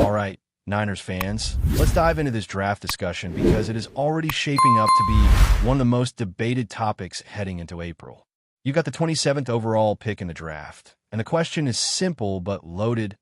All right, Niners fans, let's dive into this draft discussion because it is already shaping up to be one of the most debated topics heading into April. You got the 27th overall pick in the draft, and the question is simple but loaded.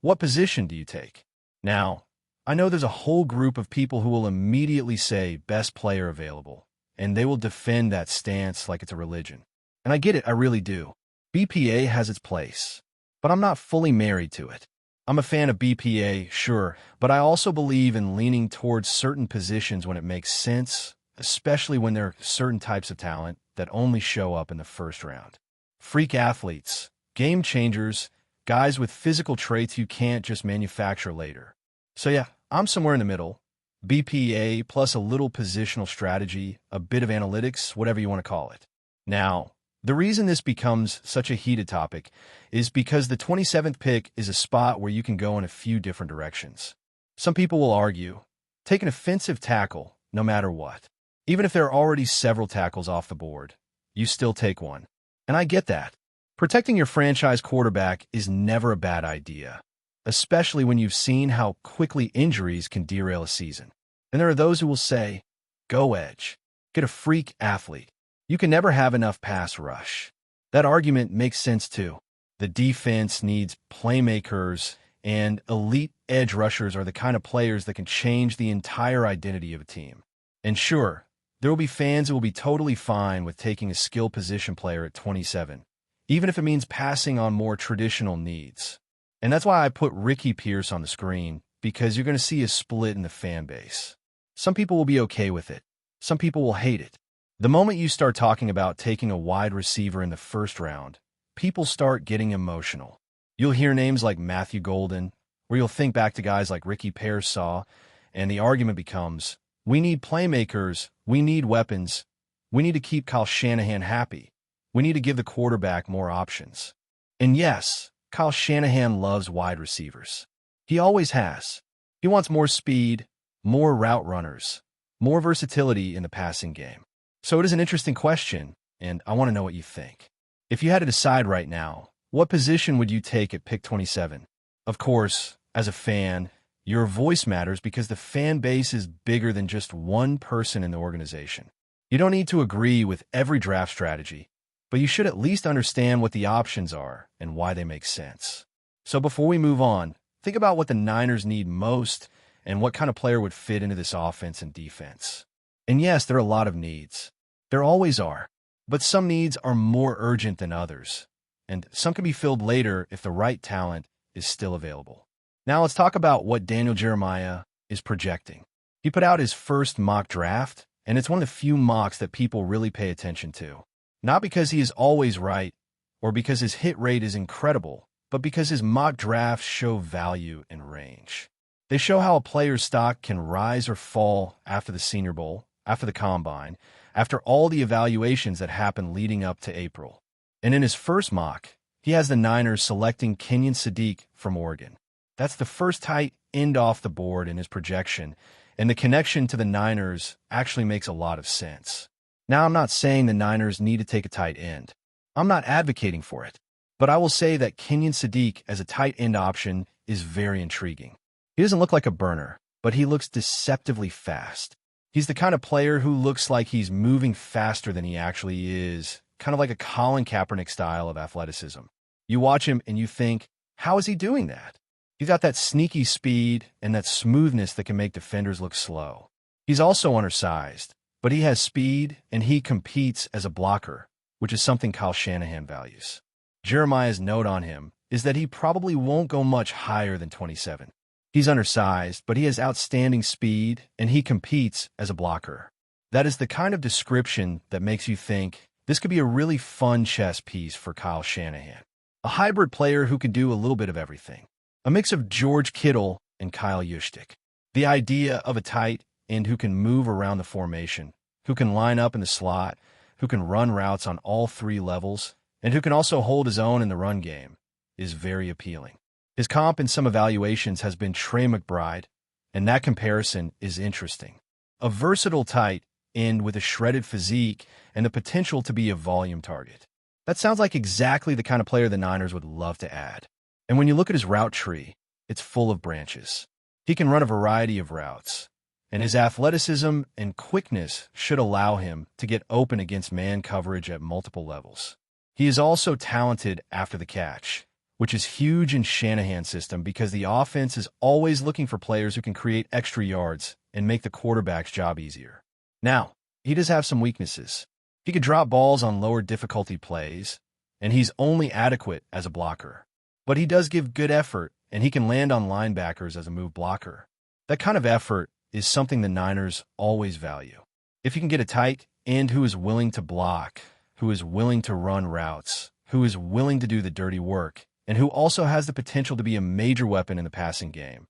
What position do you take? Now, I know there's a whole group of people who will immediately say best player available, and they will defend that stance like it's a religion. And I get it, I really do. BPA has its place, but I'm not fully married to it. I'm a fan of BPA, sure, but I also believe in leaning towards certain positions when it makes sense, especially when there are certain types of talent that only show up in the first round. Freak athletes, game changers, guys with physical traits you can't just manufacture later. So yeah, I'm somewhere in the middle. BPA plus a little positional strategy, a bit of analytics, whatever you want to call it. Now, the reason this becomes such a heated topic is because the 27th pick is a spot where you can go in a few different directions. Some people will argue, take an offensive tackle no matter what. Even if there are already several tackles off the board, you still take one. And I get that. Protecting your franchise quarterback is never a bad idea, especially when you've seen how quickly injuries can derail a season. And there are those who will say, go edge, get a freak athlete. You can never have enough pass rush. That argument makes sense too. The defense needs playmakers, and elite edge rushers are the kind of players that can change the entire identity of a team. And sure, there will be fans who will be totally fine with taking a skill position player at 27, even if it means passing on more traditional needs. And that's why I put Ricky Pierce on the screen, because you're going to see a split in the fan base. Some people will be okay with it. Some people will hate it. The moment you start talking about taking a wide receiver in the first round, people start getting emotional. You'll hear names like Matthew Golden, or you'll think back to guys like Ricky Pearsall, and the argument becomes, we need playmakers, we need weapons, we need to keep Kyle Shanahan happy, we need to give the quarterback more options. And yes, Kyle Shanahan loves wide receivers. He always has. He wants more speed, more route runners, more versatility in the passing game. So it is an interesting question, and I want to know what you think. If you had to decide right now, what position would you take at pick 27? Of course, as a fan, your voice matters because the fan base is bigger than just one person in the organization. You don't need to agree with every draft strategy, but you should at least understand what the options are and why they make sense. So before we move on, think about what the Niners need most and what kind of player would fit into this offense and defense. And yes, there are a lot of needs. There always are. But some needs are more urgent than others, and some can be filled later if the right talent is still available. Now let's talk about what Daniel Jeremiah is projecting. He put out his first mock draft, and it's one of the few mocks that people really pay attention to. Not because he is always right, or because his hit rate is incredible, but because his mock drafts show value and range. They show how a player's stock can rise or fall after the Senior Bowl, after the Combine, after all the evaluations that happened leading up to April. And in his first mock, he has the Niners selecting Kenyon Sadiq from Oregon. That's the first tight end off the board in his projection, and the connection to the Niners actually makes a lot of sense. Now, I'm not saying the Niners need to take a tight end. I'm not advocating for it. But I will say that Kenyon Sadiq as a tight end option is very intriguing. He doesn't look like a burner, but he looks deceptively fast. He's the kind of player who looks like he's moving faster than he actually is, kind of like a Colin Kaepernick style of athleticism. You watch him and you think, how is he doing that? He's got that sneaky speed and that smoothness that can make defenders look slow. He's also undersized, but he has speed and he competes as a blocker, which is something Kyle Shanahan values. Jeremiah's note on him is that he probably won't go much higher than 27. He's undersized, but he has outstanding speed, and he competes as a blocker. That is the kind of description that makes you think this could be a really fun chess piece for Kyle Shanahan. A hybrid player who can do a little bit of everything. A mix of George Kittle and Kyle Juszczyk. The idea of a tight end who can move around the formation, who can line up in the slot, who can run routes on all three levels, and who can also hold his own in the run game, is very appealing. His comp in some evaluations has been Trey McBride, and that comparison is interesting. A versatile tight end with a shredded physique and the potential to be a volume target. That sounds like exactly the kind of player the Niners would love to add. And when you look at his route tree, it's full of branches. He can run a variety of routes, and his athleticism and quickness should allow him to get open against man coverage at multiple levels. He is also talented after the catch, which is huge in Shanahan's system because the offense is always looking for players who can create extra yards and make the quarterback's job easier. Now, he does have some weaknesses. He could drop balls on lower difficulty plays, and he's only adequate as a blocker. But he does give good effort, and he can land on linebackers as a move blocker. That kind of effort is something the Niners always value. If you can get a tight end who is willing to block, who is willing to run routes, who is willing to do the dirty work, and who also has the potential to be a major weapon in the passing game,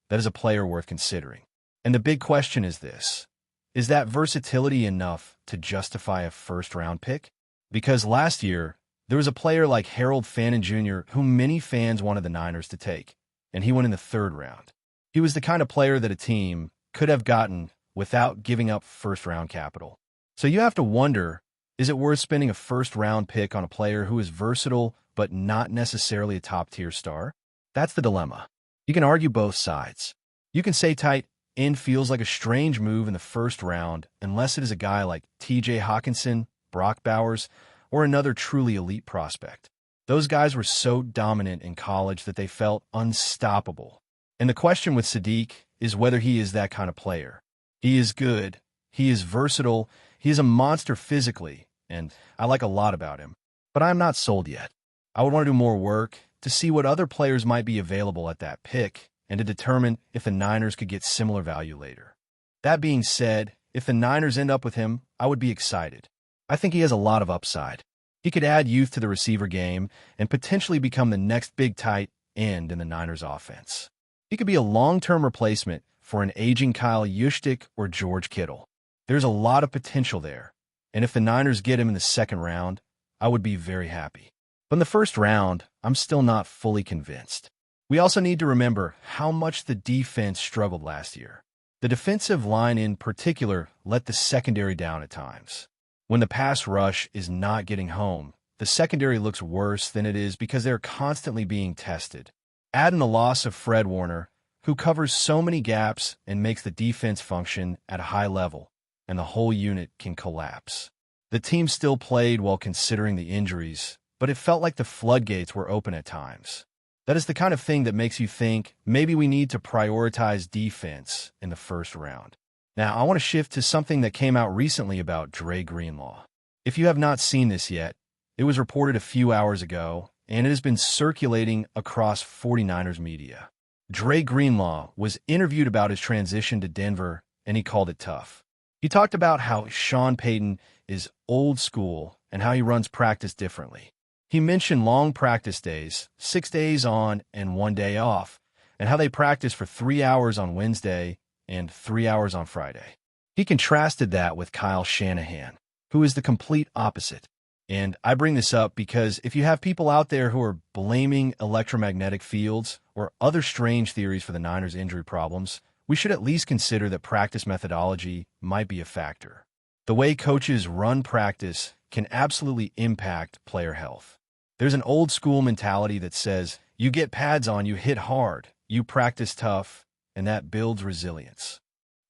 that is a player worth considering. And the big question is this: is that versatility enough to justify a first-round pick? Because last year, there was a player like Harold Fannin Jr. whom many fans wanted the Niners to take, and he went in the third round. He was the kind of player that a team could have gotten without giving up first-round capital. So you have to wonder, is it worth spending a first-round pick on a player who is versatile but not necessarily a top-tier star? That's the dilemma. You can argue both sides. You can say tight end feels like a strange move in the first round unless it is a guy like T.J. Hawkinson, Brock Bowers, or another truly elite prospect. Those guys were so dominant in college that they felt unstoppable. And the question with Sadiq is whether he is that kind of player. He is good, he is versatile, he is a monster physically, and I like a lot about him. But I am not sold yet. I would want to do more work to see what other players might be available at that pick and to determine if the Niners could get similar value later. That being said, if the Niners end up with him, I would be excited. I think he has a lot of upside. He could add youth to the receiver game and potentially become the next big tight end in the Niners offense. He could be a long-term replacement for an aging Kyle Juszczyk or George Kittle. There's a lot of potential there, and if the Niners get him in the second round, I would be very happy. But in the first round, I'm still not fully convinced. We also need to remember how much the defense struggled last year. The defensive line in particular let the secondary down at times. When the pass rush is not getting home, the secondary looks worse than it is because they're constantly being tested. Add in the loss of Fred Warner, who covers so many gaps and makes the defense function at a high level, and the whole unit can collapse. The team still played while considering the injuries, but it felt like the floodgates were open at times. That is the kind of thing that makes you think maybe we need to prioritize defense in the first round. Now, I want to shift to something that came out recently about Dre Greenlaw. If you have not seen this yet, it was reported a few hours ago, and it has been circulating across 49ers media. Dre Greenlaw was interviewed about his transition to Denver, and he called it tough. He talked about how Sean Payton is old school and how he runs practice differently. He mentioned long practice days, 6 days on and 1 day off, and how they practice for 3 hours on Wednesday and 3 hours on Friday. He contrasted that with Kyle Shanahan, who is the complete opposite. And I bring this up because if you have people out there who are blaming electromagnetic fields or other strange theories for the Niners' injury problems, we should at least consider that practice methodology might be a factor. The way coaches run practice can absolutely impact player health. There's an old school mentality that says, you get pads on, you hit hard, you practice tough, and that builds resilience.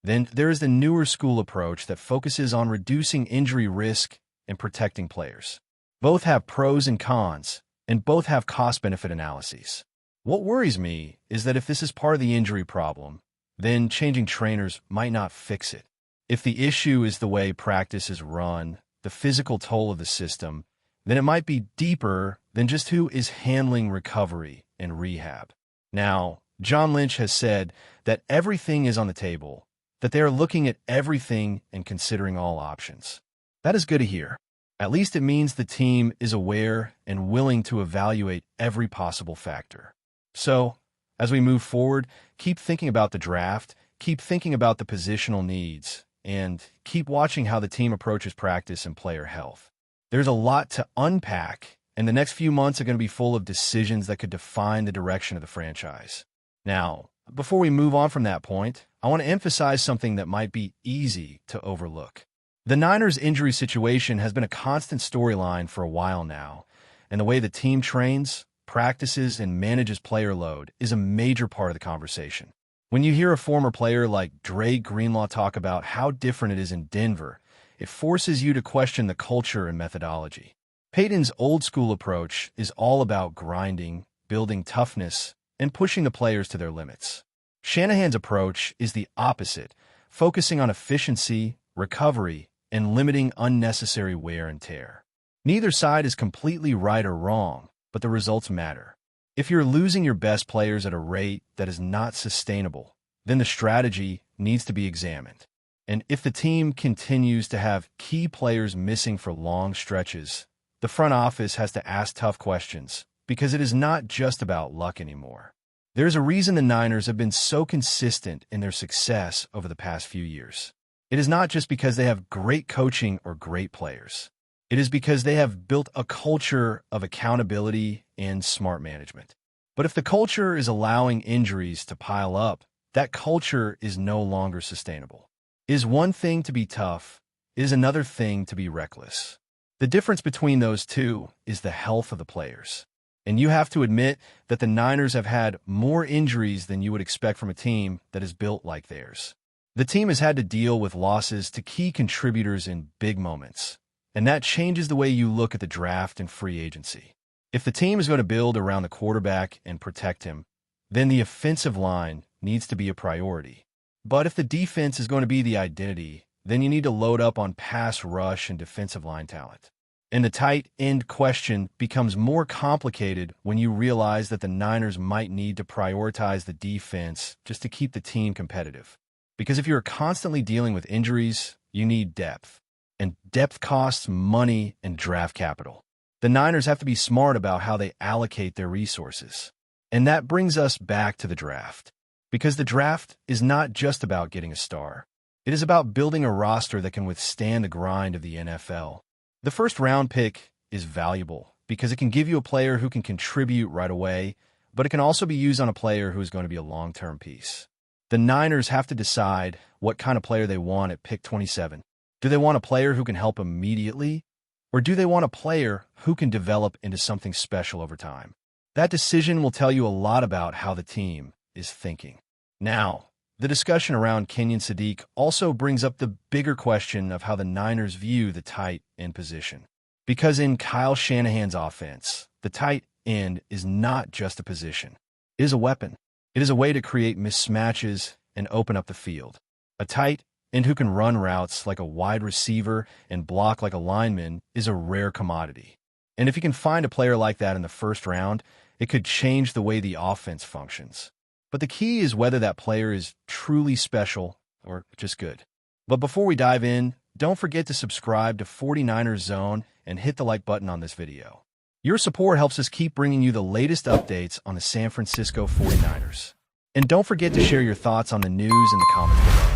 Then there is the newer school approach that focuses on reducing injury risk and protecting players. Both have pros and cons, and both have cost-benefit analyses. What worries me is that if this is part of the injury problem, then changing trainers might not fix it. If the issue is the way practice is run, the physical toll of the system, then it might be deeper than just who is handling recovery and rehab. Now, John Lynch has said that everything is on the table, that they are looking at everything and considering all options. That is good to hear. At least it means the team is aware and willing to evaluate every possible factor. So, as we move forward, keep thinking about the draft, keep thinking about the positional needs, and keep watching how the team approaches practice and player health. There's a lot to unpack, and the next few months are going to be full of decisions that could define the direction of the franchise. Now, before we move on from that point, I want to emphasize something that might be easy to overlook. The Niners' injury situation has been a constant storyline for a while now, and the way the team trains, practices, and manages player load is a major part of the conversation. When you hear a former player like Dre Greenlaw talk about how different it is in Denver, it forces you to question the culture and methodology. Payton's old-school approach is all about grinding, building toughness, and pushing the players to their limits. Shanahan's approach is the opposite, focusing on efficiency, recovery, and limiting unnecessary wear and tear. Neither side is completely right or wrong, but the results matter. If you're losing your best players at a rate that is not sustainable, then the strategy needs to be examined. And if the team continues to have key players missing for long stretches, the front office has to ask tough questions, because it is not just about luck anymore. There's a reason the Niners have been so consistent in their success over the past few years. It is not just because they have great coaching or great players. It is because they have built a culture of accountability and smart management. But if the culture is allowing injuries to pile up, that culture is no longer sustainable. It is one thing to be tough, it is another thing to be reckless. The difference between those two is the health of the players. And you have to admit that the Niners have had more injuries than you would expect from a team that is built like theirs. The team has had to deal with losses to key contributors in big moments, and that changes the way you look at the draft and free agency. If the team is going to build around the quarterback and protect him, then the offensive line needs to be a priority. But if the defense is going to be the identity, then you need to load up on pass rush and defensive line talent. And the tight end question becomes more complicated when you realize that the Niners might need to prioritize the defense just to keep the team competitive. Because if you're constantly dealing with injuries, you need depth. And depth costs money and draft capital. The Niners have to be smart about how they allocate their resources. And that brings us back to the draft. Because the draft is not just about getting a star. It is about building a roster that can withstand the grind of the NFL. The first-round pick is valuable because it can give you a player who can contribute right away, but it can also be used on a player who is going to be a long-term piece. The Niners have to decide what kind of player they want at pick 27. Do they want a player who can help immediately, or do they want a player who can develop into something special over time? That decision will tell you a lot about how the team is thinking. Now, the discussion around Kenyon Sadiq also brings up the bigger question of how the Niners view the tight end position. Because in Kyle Shanahan's offense, the tight end is not just a position. It is a weapon. It is a way to create mismatches and open up the field. A tight end who can run routes like a wide receiver and block like a lineman is a rare commodity. And if you can find a player like that in the first round, it could change the way the offense functions. But the key is whether that player is truly special or just good. But before we dive in, don't forget to subscribe to 49ers Zone and hit the like button on this video. Your support helps us keep bringing you the latest updates on the San Francisco 49ers. And don't forget to share your thoughts on the news in the comments below.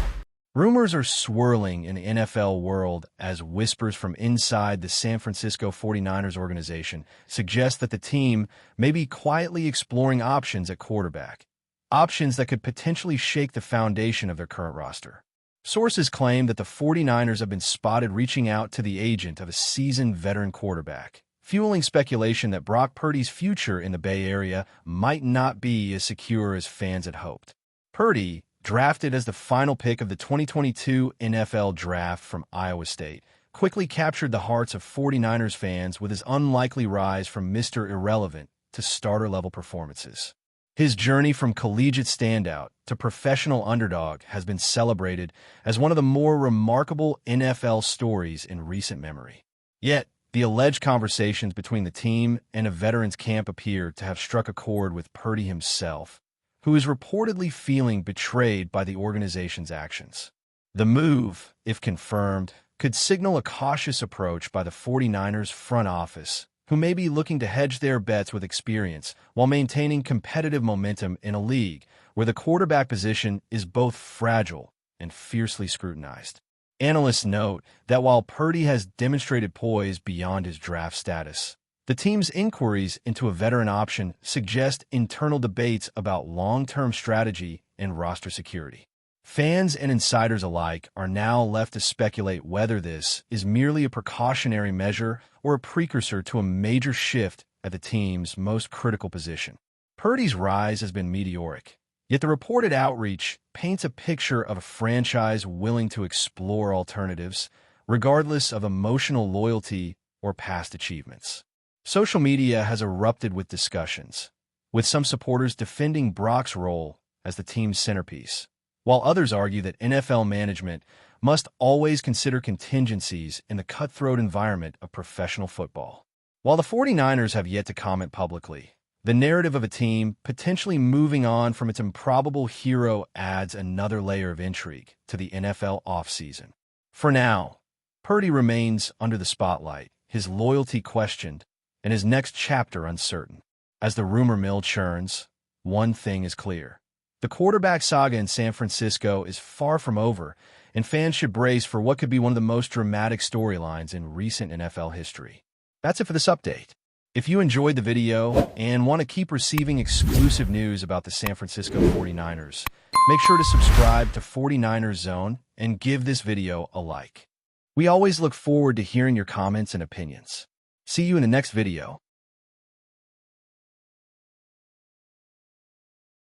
Rumors are swirling in the NFL world as whispers from inside the San Francisco 49ers organization suggest that the team may be quietly exploring options at quarterback. Options that could potentially shake the foundation of their current roster. Sources claim that the 49ers have been spotted reaching out to the agent of a seasoned veteran quarterback, fueling speculation that Brock Purdy's future in the Bay Area might not be as secure as fans had hoped. Purdy, drafted as the final pick of the 2022 NFL Draft from Iowa State, quickly captured the hearts of 49ers fans with his unlikely rise from Mr. Irrelevant to starter-level performances. His journey from collegiate standout to professional underdog has been celebrated as one of the more remarkable NFL stories in recent memory. Yet, the alleged conversations between the team and a veterans camp appear to have struck a chord with Purdy himself, who is reportedly feeling betrayed by the organization's actions. The move, if confirmed, could signal a cautious approach by the 49ers front office, who may be looking to hedge their bets with experience while maintaining competitive momentum in a league where the quarterback position is both fragile and fiercely scrutinized. Analysts note that while Purdy has demonstrated poise beyond his draft status, the team's inquiries into a veteran option suggest internal debates about long-term strategy and roster security. Fans and insiders alike are now left to speculate whether this is merely a precautionary measure or a precursor to a major shift at the team's most critical position. Purdy's rise has been meteoric, yet the reported outreach paints a picture of a franchise willing to explore alternatives, regardless of emotional loyalty or past achievements. Social media has erupted with discussions, with some supporters defending Brock's role as the team's centerpiece, while others argue that NFL management must always consider contingencies in the cutthroat environment of professional football. While the 49ers have yet to comment publicly, the narrative of a team potentially moving on from its improbable hero adds another layer of intrigue to the NFL offseason. For now, Purdy remains under the spotlight, his loyalty questioned, and his next chapter uncertain. As the rumor mill churns, one thing is clear. The quarterback saga in San Francisco is far from over, and fans should brace for what could be one of the most dramatic storylines in recent NFL history. That's it for this update. If you enjoyed the video and want to keep receiving exclusive news about the San Francisco 49ers, make sure to subscribe to 49ers Zone and give this video a like. We always look forward to hearing your comments and opinions. See you in the next video.